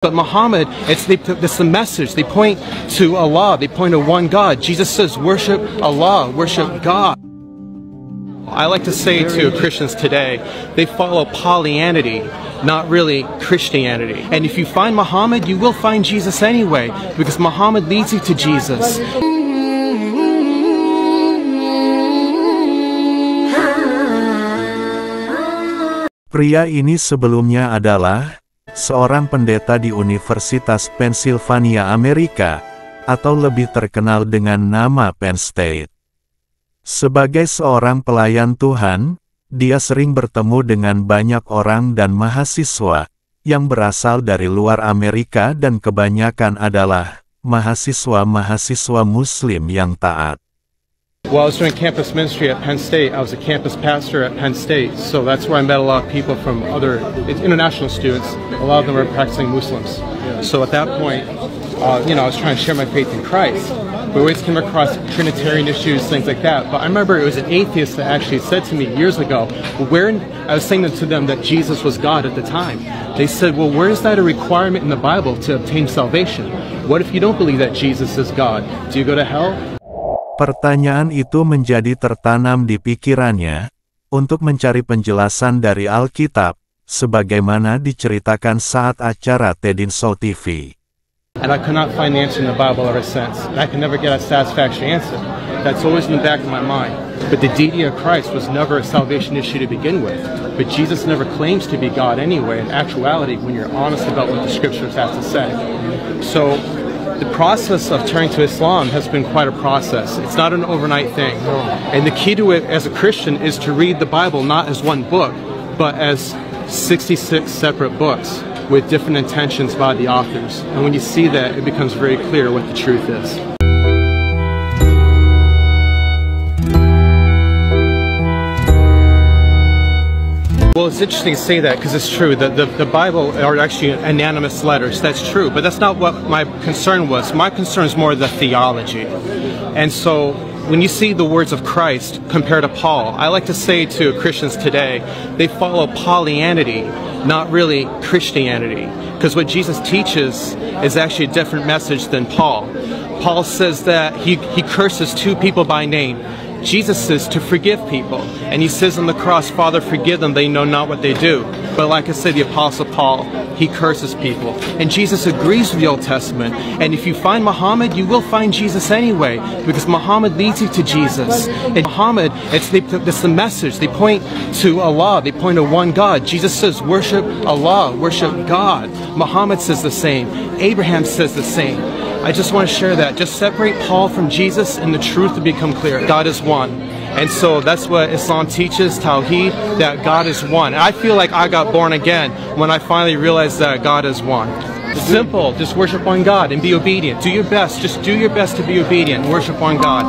But Muhammad, it's the message. They point to Allah. They point to one God. Jesus says, worship Allah, worship God. I like to say to Christians today, they follow Pollyanity, not really Christianity. And if you find Muhammad, you will find Jesus anyway, because Muhammad leads you to Jesus. Pria ini sebelumnya adalah seorang pendeta di Universitas Pennsylvania, Amerika, atau lebih terkenal dengan nama Penn State. Sebagai seorang pelayan Tuhan, dia sering bertemu dengan banyak orang dan mahasiswa yang berasal dari luar Amerika dan kebanyakan adalah mahasiswa-mahasiswa Muslim yang taat. Well, I was doing campus ministry at Penn State. I was a campus pastor at Penn State, so that's where I met a lot of people from other international students. A lot of them were practicing Muslims. So at that point, I was trying to share my faith in Christ. We always came across Trinitarian issues, things like that. But I remember it was an atheist that actually said to me years ago, I was saying to them that Jesus was God at the time. They said, well, where is that a requirement in the Bible to obtain salvation? What if you don't believe that Jesus is God? Do you go to hell? Pertanyaan itu menjadi tertanam di pikirannya, untuk mencari penjelasan dari Alkitab, sebagaimana diceritakan saat acara TED Show TV. And I could not find the answer in the Bible ever since. I could never get a satisfactory answer. That's always in the back of my mind. But the deity of Christ was never a salvation issue to begin with. But Jesus never claims to be God anyway, in actuality, when you're honest about what the scriptures have to say. So, the process of turning to Islam has been quite a process. It's not an overnight thing. And the key to it as a Christian is to read the Bible not as one book, but as 66 separate books with different intentions by the authors. And when you see that, it becomes very clear what the truth is. Well, it's interesting to say that because it's true. The Bible are actually anonymous letters. That's true. But that's not what my concern was. My concern is more the theology. And so when you see the words of Christ compared to Paul, I like to say to Christians today, they follow Pollyanity, not really Christianity. Because what Jesus teaches is actually a different message than Paul. Paul says that he curses two people by name. Jesus says to forgive people, and he says on the cross, Father, forgive them, they know not what they do. But like I said, the Apostle Paul, he curses people. And Jesus agrees with the Old Testament. And if you find Muhammad, you will find Jesus anyway, because Muhammad leads you to Jesus. And Muhammad, it's the message. They point to Allah. They point to one God. Jesus says, worship Allah, worship God. Muhammad says the same. Abraham says the same. I just want to share that. Just separate Paul from Jesus and the truth to become clear. God is one. And so that's what Islam teaches, Tawheed, that God is one. And I feel like I got born again when I finally realized that God is one. It's simple. Just worship one God and be obedient. Do your best. Just do your best to be obedient and worship one God.